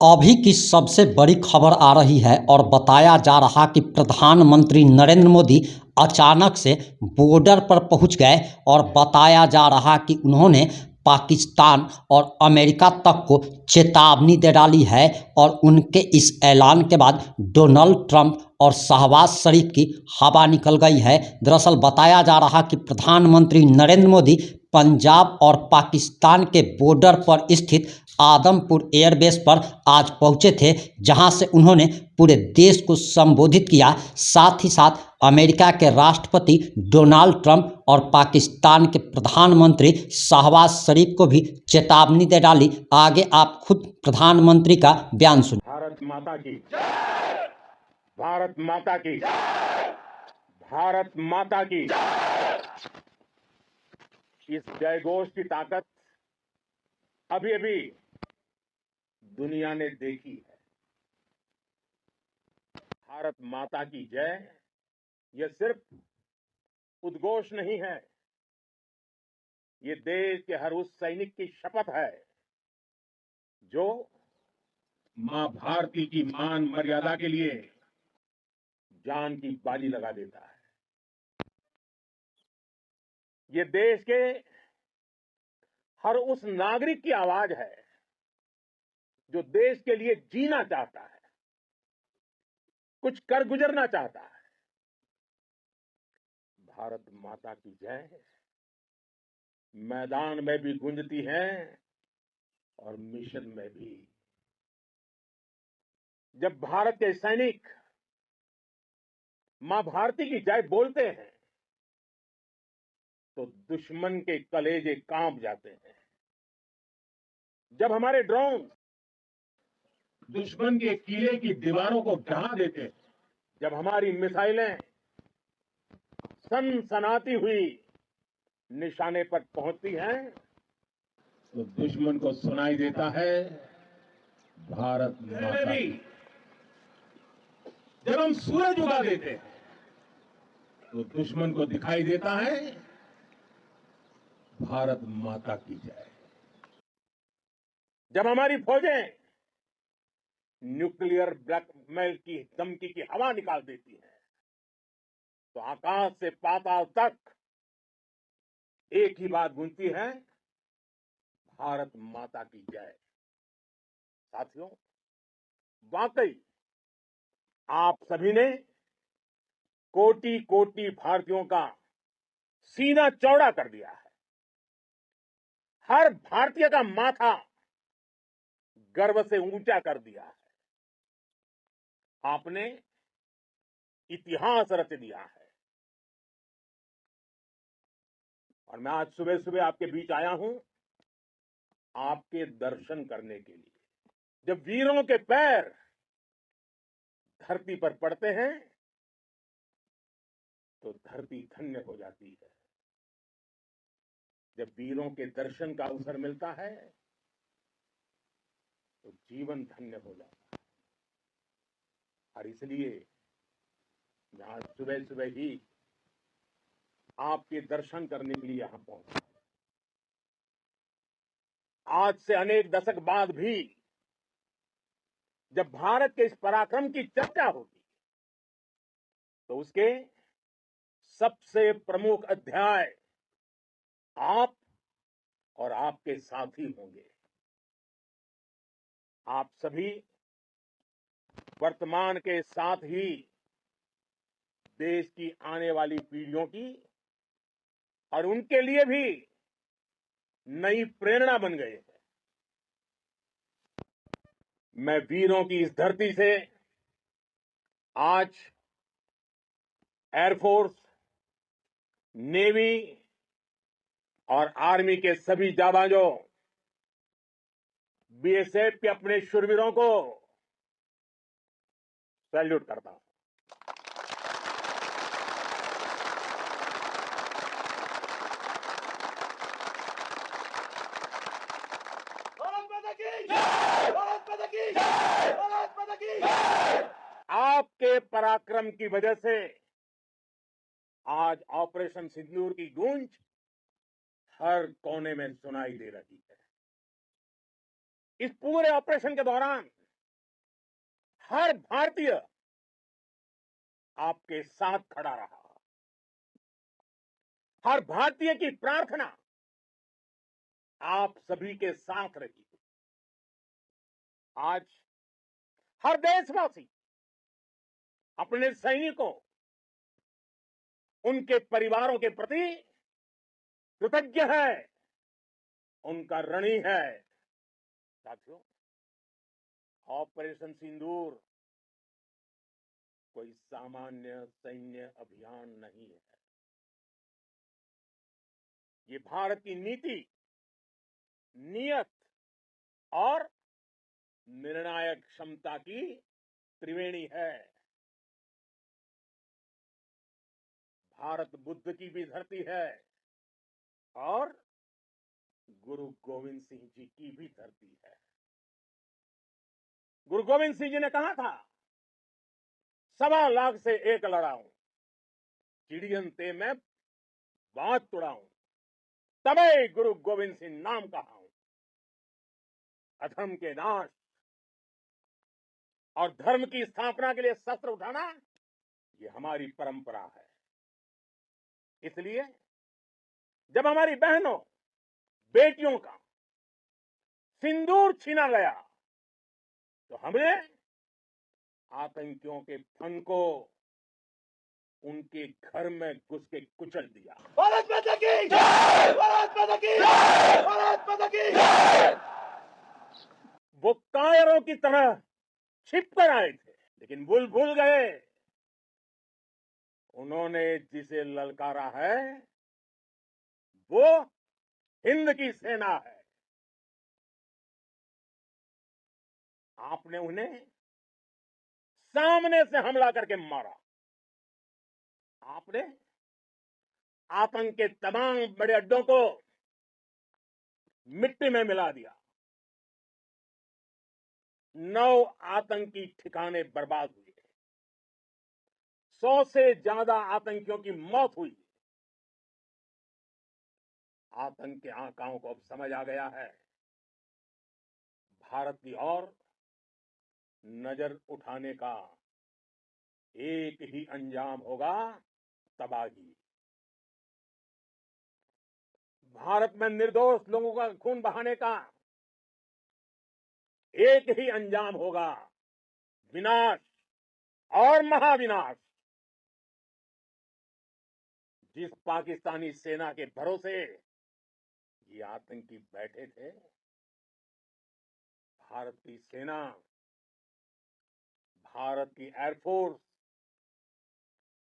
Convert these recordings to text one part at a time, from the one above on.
अभी की सबसे बड़ी खबर आ रही है और बताया जा रहा कि प्रधानमंत्री नरेंद्र मोदी अचानक से बॉर्डर पर पहुंच गए और बताया जा रहा कि उन्होंने पाकिस्तान और अमेरिका तक को चेतावनी दे डाली है। और उनके इस ऐलान के बाद डोनाल्ड ट्रंप और शहबाज शरीफ की हवा निकल गई है। दरअसल बताया जा रहा कि प्रधानमंत्री नरेंद्र मोदी पंजाब और पाकिस्तान के बॉर्डर पर स्थित आदमपुर एयरबेस पर आज पहुंचे थे, जहां से उन्होंने पूरे देश को संबोधित किया। साथ ही साथ अमेरिका के राष्ट्रपति डोनाल्ड ट्रंप और पाकिस्तान के प्रधानमंत्री शहबाज शरीफ को भी चेतावनी दे डाली। आगे आप खुद प्रधानमंत्री का बयान सुनिए। भारत माता की, भारत माता की, भारत माता की। इस जयघोष की ताकत अभी अभी दुनिया ने देखी है। भारत माता की जय यह सिर्फ उद्घोष नहीं है, ये देश के हर उस सैनिक की शपथ है जो मां भारती की मान मर्यादा के लिए जान की बाजी लगा देता है। ये देश के हर उस नागरिक की आवाज है जो देश के लिए जीना चाहता है, कुछ कर गुजरना चाहता है। भारत माता की जय मैदान में भी गूंजती है और मिशन में भी। जब भारत के सैनिक मां भारती की जय बोलते हैं तो दुश्मन के कलेजे कांप जाते हैं। जब हमारे ड्रोन दुश्मन के किले की दीवारों को ढहा देते हैं, जब हमारी मिसाइलें सनसनाती हुई निशाने पर पहुंचती हैं, तो दुश्मन को सुनाई देता है भारत माता की। जब हम सूरज उगा देते हैं तो दुश्मन को दिखाई देता है भारत माता की जय। जब हमारी फौजें न्यूक्लियर ब्लैकमेल की धमकी की हवा निकाल देती है तो आकाश से पाताल तक एक ही बात गूंजती है, भारत माता की जय। साथियों, वाकई आप सभी ने कोटि कोटि भारतीयों का सीना चौड़ा कर दिया है। हर भारतीय का माथा गर्व से ऊंचा कर दिया है। आपने इतिहास रच दिया है। और मैं आज सुबह सुबह आपके बीच आया हूं आपके दर्शन करने के लिए। जब वीरों के पैर धरती पर पड़ते हैं तो धरती धन्य हो जाती है। जब वीरों के दर्शन का अवसर मिलता है तो जीवन धन्य हो जाता है। और इसलिए मैं आज सुबह सुबह ही आपके दर्शन करने के लिए यहां पहुंचा। आज से अनेक दशक बाद भी जब भारत के इस पराक्रम की चर्चा होगी तो उसके सबसे प्रमुख अध्याय आप और आपके साथी होंगे। आप सभी वर्तमान के साथ ही देश की आने वाली पीढ़ियों की और उनके लिए भी नई प्रेरणा बन गए हैं। मैं वीरों की इस धरती से आज एयरफोर्स, नेवी और आर्मी के सभी जाबाजों, बीएसएफ के अपने शूरवीरों को सैल्यूट करता हूं। आपके पराक्रम की वजह से आज ऑपरेशन सिंदूर की गूंज हर कोने में सुनाई दे रही है। इस पूरे ऑपरेशन के दौरान हर भारतीय आपके साथ खड़ा रहा। हर भारतीय की प्रार्थना आप सभी के साथ रही। आज हर देशवासी अपने सैनिकों, उनके परिवारों के प्रति कृतज्ञ है, उनका ऋणी है। साथियों, ऑपरेशन सिंदूर कोई सामान्य सैन्य अभियान नहीं है। ये भारत की नीति, नियत और निर्णायक क्षमता की त्रिवेणी है। भारत बुद्ध की भी धरती है और गुरु गोविंद सिंह जी की भी धरती है। गुरु गोविंद सिंह जी ने कहा था, 1.25 लाख से एक लड़ाऊं, चिड़ियन ते मैं बात तुड़ाऊं, तबे गुरु गोविंद सिंह नाम कहाऊं। अधर्म के नाश और धर्म की स्थापना के लिए शस्त्र उठाना, ये हमारी परंपरा है। इसलिए जब हमारी बहनों, बेटियों का सिंदूर छीना गया, तो हमने आतंकियों के फन को उनके घर में घुस के कुचल दिया। भारत माता की जय! भारत माता की जय! भारत माता की जय! वो कायरों की तरह छिप कर आए थे, लेकिन भूल गए उन्होंने जिसे ललकारा है वो हिंद की सेना है। आपने उन्हें सामने से हमला करके मारा। आपने आतंक के तमाम बड़े अड्डों को मिट्टी में मिला दिया। 9 आतंकी ठिकाने बर्बाद हुए। 100 से ज्यादा आतंकियों की मौत हुई। आतंक के आकाओं को अब समझ आ गया है, भारत की ओर नजर उठाने का एक ही अंजाम होगा, तबाही। भारत में निर्दोष लोगों का खून बहाने का एक ही अंजाम होगा, विनाश और महाविनाश। जिस पाकिस्तानी सेना के भरोसे ये आतंकी बैठे थे, भारत की सेना, भारत की एयरफोर्स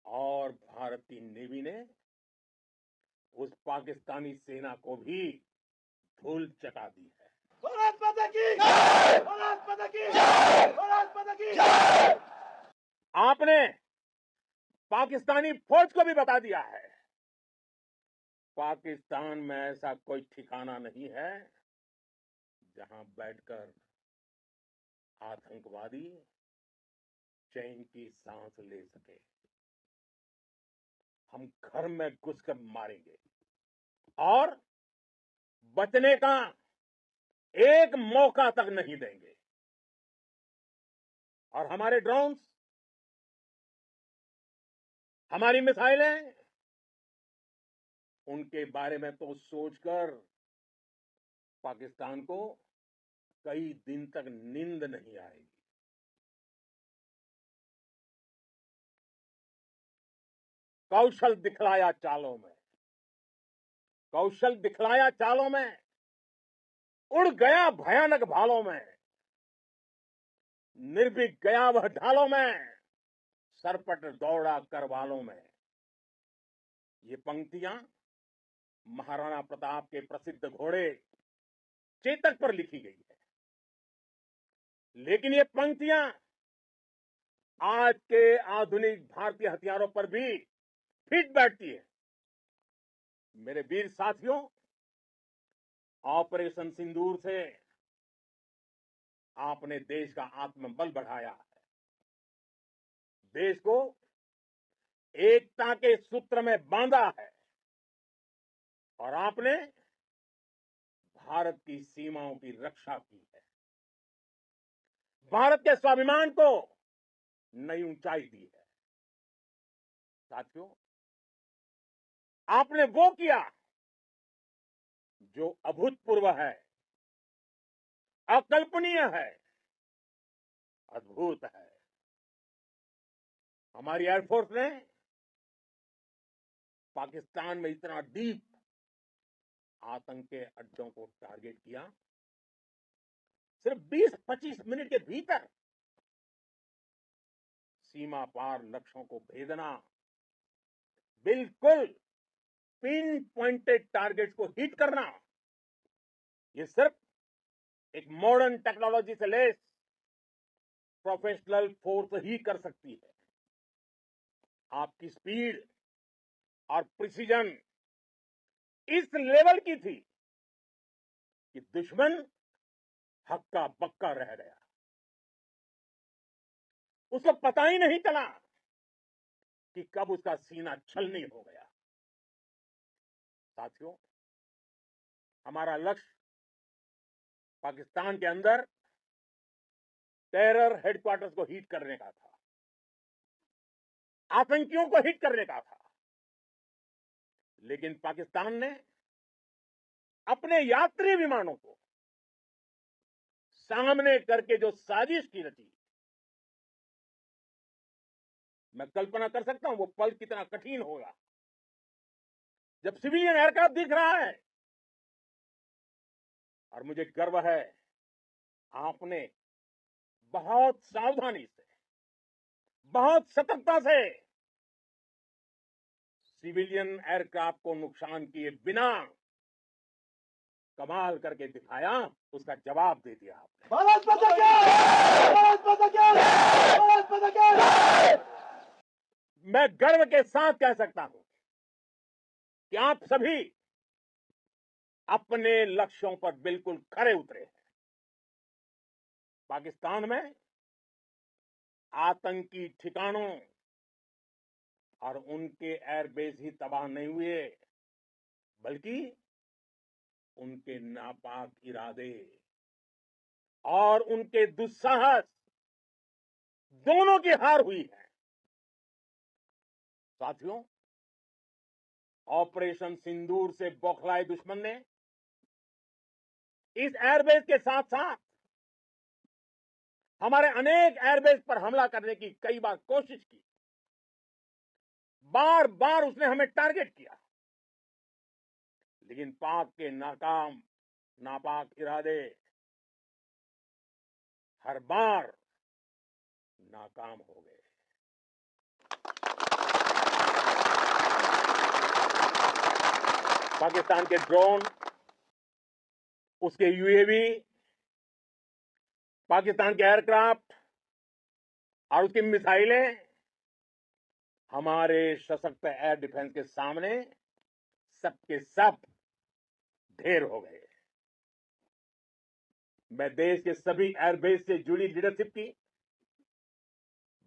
और भारत की नेवी ने उस पाकिस्तानी सेना को भी धूल चटा दी है। भारत माता की जय! भारत माता की जय! भारत माता की जय! आपने पाकिस्तानी फौज को भी बता दिया है, पाकिस्तान में ऐसा कोई ठिकाना नहीं है जहां बैठकर आतंकवादी चैन की सांस ले सके। हम घर में घुसकर मारेंगे और बचने का एक मौका तक नहीं देंगे। और हमारे ड्रोन्स, हमारी मिसाइलें, उनके बारे में तो सोचकर पाकिस्तान को कई दिन तक नींद नहीं आएगी। कौशल दिखलाया चालों में, कौशल दिखलाया चालों में, उड़ गया भयानक भालों में, निर्भीक गया वह ढालों में, सरपट दौड़ा करवालों में। ये पंक्तियां महाराणा प्रताप के प्रसिद्ध घोड़े चेतक पर लिखी गई है, लेकिन ये पंक्तियां आज के आधुनिक भारतीय हथियारों पर भी फिट बैठती है। मेरे वीर साथियों, ऑपरेशन सिंदूर से आपने देश का आत्मबल बढ़ाया है, देश को एकता के सूत्र में बांधा है और आपने भारत की सीमाओं की रक्षा की है। भारत के स्वाभिमान को नई ऊंचाई दी है। साथियों, आपने वो किया जो अभूतपूर्व है, अकल्पनीय है, अद्भुत है। हमारी एयरफोर्स ने पाकिस्तान में इतना डीप आतंक के अड्डों को टारगेट किया, सिर्फ 20-25 मिनट के भीतर सीमा पार लक्ष्यों को भेदना, बिल्कुल पिन पॉइंटेड टारगेट्स को हिट करना, ये सिर्फ एक मॉडर्न टेक्नोलॉजी से लेस प्रोफेशनल फोर्स ही कर सकती है। आपकी स्पीड और प्रिसीजन इस लेवल की थी कि दुश्मन हक्का बक्का रह गया। उसको पता ही नहीं चला कि कब उसका सीना छलनी हो गया। साथियों, हमारा लक्ष्य पाकिस्तान के अंदर टेरर हेडक्वार्टर्स को हिट करने का था, आतंकियों को हिट करने का था। लेकिन पाकिस्तान ने अपने यात्री विमानों को सामने करके जो साजिश की रची, मैं कल्पना कर सकता हूं वो पल कितना कठिन होगा जब सिविलियन एयरक्राफ्ट दिख रहा है। और मुझे गर्व है, आपने बहुत सावधानी से, बहुत सतर्कता से सिविलियन एयरक्राफ्ट को नुकसान किए बिना कमाल करके दिखाया, उसका जवाब दे दिया आपने। भारत माता की! भारत माता की! भारत माता की! मैं गर्व के साथ कह सकता हूं कि आप सभी अपने लक्ष्यों पर बिल्कुल खरे उतरे हैं। पाकिस्तान में आतंकी ठिकानों और उनके एयरबेस ही तबाह नहीं हुए, बल्कि उनके नापाक इरादे और उनके दुस्साहस दोनों की हार हुई है। साथियों, ऑपरेशन सिंदूर से बौखलाए दुश्मन ने इस एयरबेस के साथ साथ हमारे अनेक एयरबेस पर हमला करने की कई बार कोशिश की। बार बार उसने हमें टारगेट किया, लेकिन पाक के नापाक इरादे हर बार नाकाम हो गए। पाकिस्तान के ड्रोन, उसके यूएवी, पाकिस्तान के एयरक्राफ्ट और उसकी मिसाइलें हमारे सशक्त एयर डिफेंस के सामने सबके सब ढेर हो गए। मैं देश के सभी एयरबेस से जुड़ी लीडरशिप की,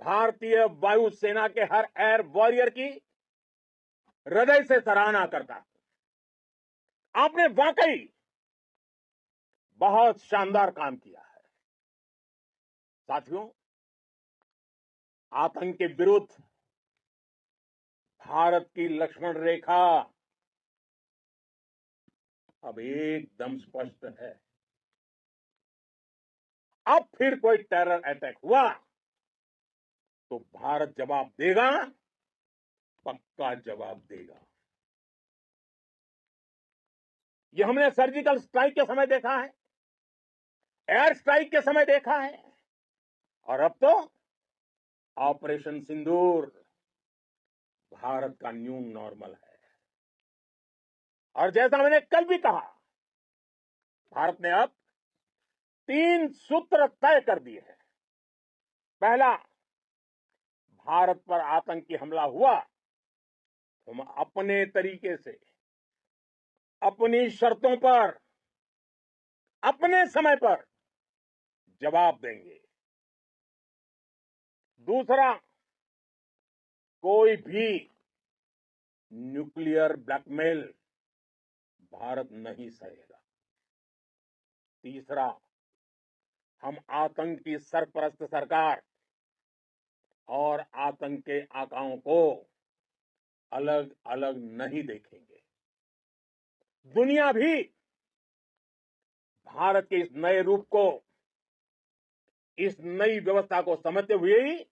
भारतीय वायुसेना के हर एयर वॉरियर की हृदय से सराहना करता हूं। आपने वाकई बहुत शानदार काम किया है। साथियों, आतंक के विरुद्ध भारत की लक्ष्मण रेखा अब एकदम स्पष्ट है। अब फिर कोई टेरर अटैक हुआ तो भारत जवाब देगा, पक्का जवाब देगा। ये हमने सर्जिकल स्ट्राइक के समय देखा है, एयर स्ट्राइक के समय देखा है, और अब तो ऑपरेशन सिंदूर भारत का न्यू नॉर्मल है। और जैसा मैंने कल भी कहा, भारत ने अब 3 सूत्र तय कर दिए हैं। पहला, भारत पर आतंकी हमला हुआ तो हम अपने तरीके से, अपनी शर्तों पर, अपने समय पर जवाब देंगे। दूसरा, कोई भी न्यूक्लियर ब्लैकमेल भारत नहीं सहेगा। तीसरा, हम आतंक की सरपरस्त सरकार और आतंक के आकाओं को अलग अलग नहीं देखेंगे। दुनिया भी भारत के इस नए रूप को, इस नई व्यवस्था को समझते हुए ही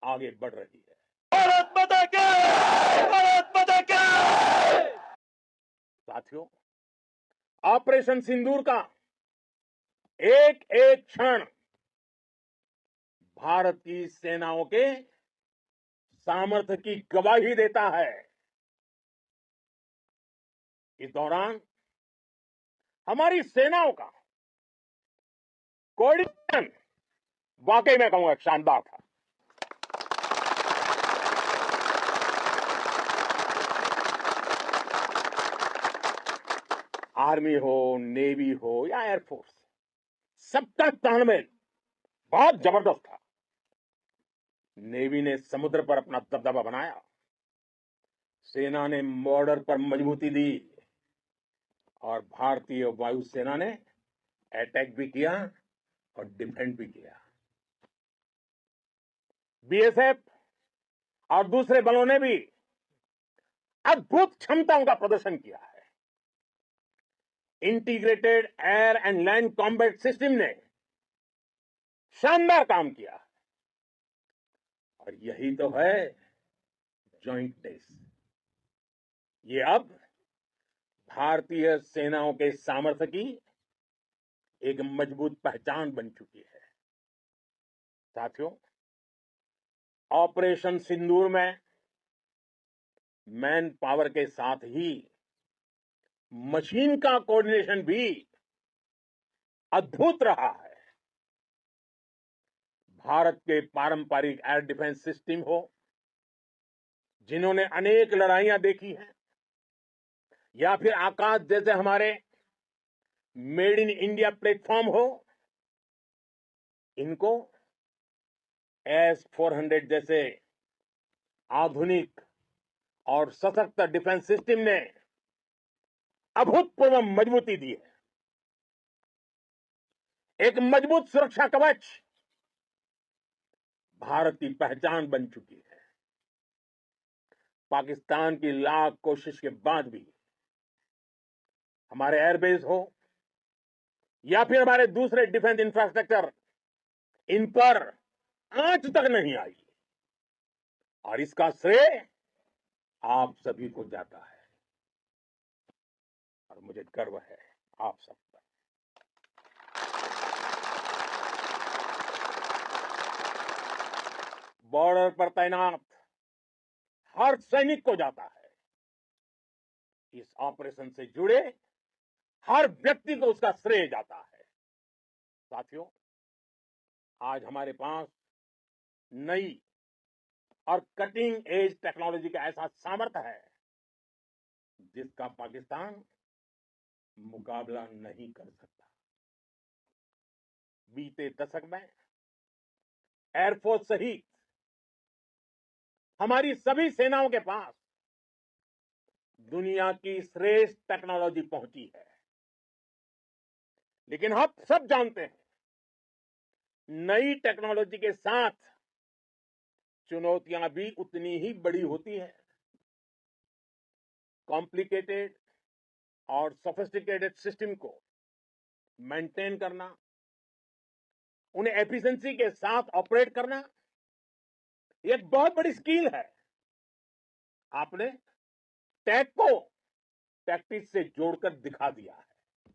आगे बढ़ रही है। भारत माता की, भारत माता की। साथियों, ऑपरेशन सिंदूर का एक एक क्षण भारत की सेनाओं के सामर्थ्य की गवाही देता है। इस दौरान हमारी सेनाओं का कोऑर्डिनेशन वाकई में कहूंगा शानदार था। आर्मी हो, नेवी हो या एयरफोर्स, सबका तालमेल बहुत जबरदस्त था। नेवी ने समुद्र पर अपना दबदबा बनाया, सेना ने बॉर्डर पर मजबूती दी और भारतीय वायुसेना ने अटैक भी किया और डिफेंड भी किया। बीएसएफ और दूसरे बलों ने भी अद्भुत क्षमताओं का प्रदर्शन किया है। Integrated air and land combat system ने शानदार काम किया और यही तो है जॉइंटनेस। ये अब भारतीय सेनाओं के सामर्थ्य की एक मजबूत पहचान बन चुकी है। साथियों, ऑपरेशन सिंदूर में मैन पावर के साथ ही मशीन का कोऑर्डिनेशन भी अद्भुत रहा है। भारत के पारंपरिक एयर डिफेंस सिस्टम हो, जिन्होंने अनेक लड़ाइयां देखी हैं, या फिर आकाश जैसे हमारे मेड इन इंडिया प्लेटफॉर्म हो, इनको S-400 जैसे आधुनिक और सशक्त डिफेंस सिस्टम ने अभूतपूर्व मजबूती दी है। एक मजबूत सुरक्षा कवच भारत की पहचान बन चुकी है। पाकिस्तान की लाख कोशिश के बाद भी हमारे एयरबेस हो या फिर हमारे दूसरे डिफेंस इंफ्रास्ट्रक्चर, इन पर आंच तक नहीं आई और इसका श्रेय आप सभी को जाता है और मुझे गर्व है आप सब पर। बॉर्डर पर तैनात हर सैनिक को जाता है। इस ऑपरेशन से जुड़े हर व्यक्ति को उसका श्रेय जाता है। साथियों, आज हमारे पास नई और कटिंग एज टेक्नोलॉजी का ऐसा सामर्थ्य है जिसका पाकिस्तान मुकाबला नहीं कर सकता। बीते दशक में एयरफोर्स सहित हमारी सभी सेनाओं के पास दुनिया की श्रेष्ठ टेक्नोलॉजी पहुंची है। लेकिन हम सब जानते हैं, नई टेक्नोलॉजी के साथ चुनौतियां भी उतनी ही बड़ी होती है। कॉम्प्लिकेटेड और सोफिस्टिकेटेड सिस्टम को मेंटेन करना, उन्हें एफिशिएंसी के साथ ऑपरेट करना, ये एक बहुत बड़ी स्किल है। आपने टैग को टैक्टिक्स से जोड़कर दिखा दिया है।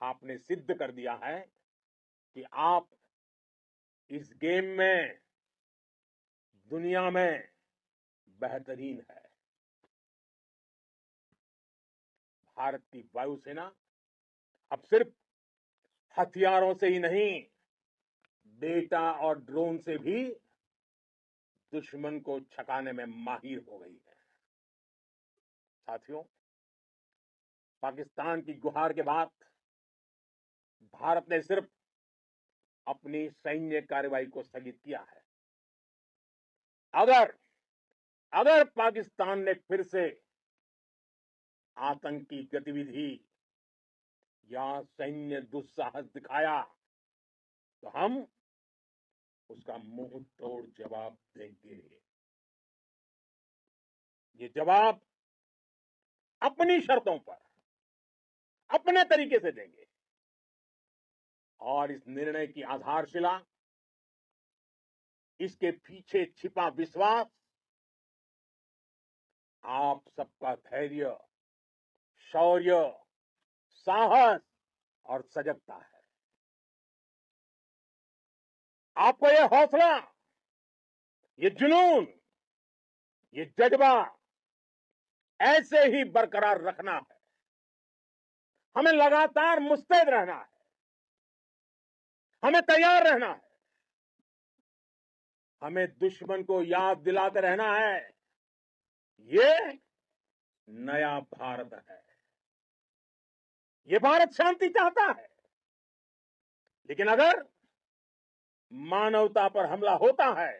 आपने सिद्ध कर दिया है कि आप इस गेम में दुनिया में बेहतरीन है। भारत की वायुसेना अब सिर्फ हथियारों से ही नहीं, डेटा और ड्रोन से भी दुश्मन को छकाने में माहिर हो गई है। साथियों, पाकिस्तान की गुहार के बाद भारत ने सिर्फ अपनी सैन्य कार्रवाई को स्थगित किया है। अगर पाकिस्तान ने फिर से आतंकी गतिविधि या सैन्य दुस्साहस दिखाया तो हम उसका मुंह तोड़ जवाब देंगे। ये जवाब अपनी शर्तों पर, अपने तरीके से देंगे। और इस निर्णय की आधारशिला, इसके पीछे छिपा विश्वास आप सबका धैर्य, शौर्य, साहस और सजगता है। आपको ये हौसला, ये जुनून, ये जज्बा ऐसे ही बरकरार रखना है। हमें लगातार मुस्तैद रहना है, हमें तैयार रहना है, हमें दुश्मन को याद दिलाते रहना है, ये नया भारत है। ये भारत शांति चाहता है, लेकिन अगर मानवता पर हमला होता है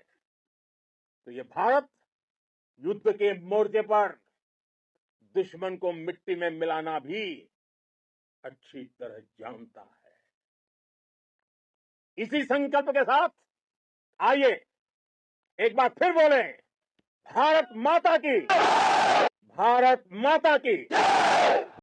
तो ये भारत युद्ध के मोर्चे पर दुश्मन को मिट्टी में मिलाना भी अच्छी तरह जानता है। इसी संकल्प के साथ आइए एक बार फिर बोले, भारत माता की, भारत माता की।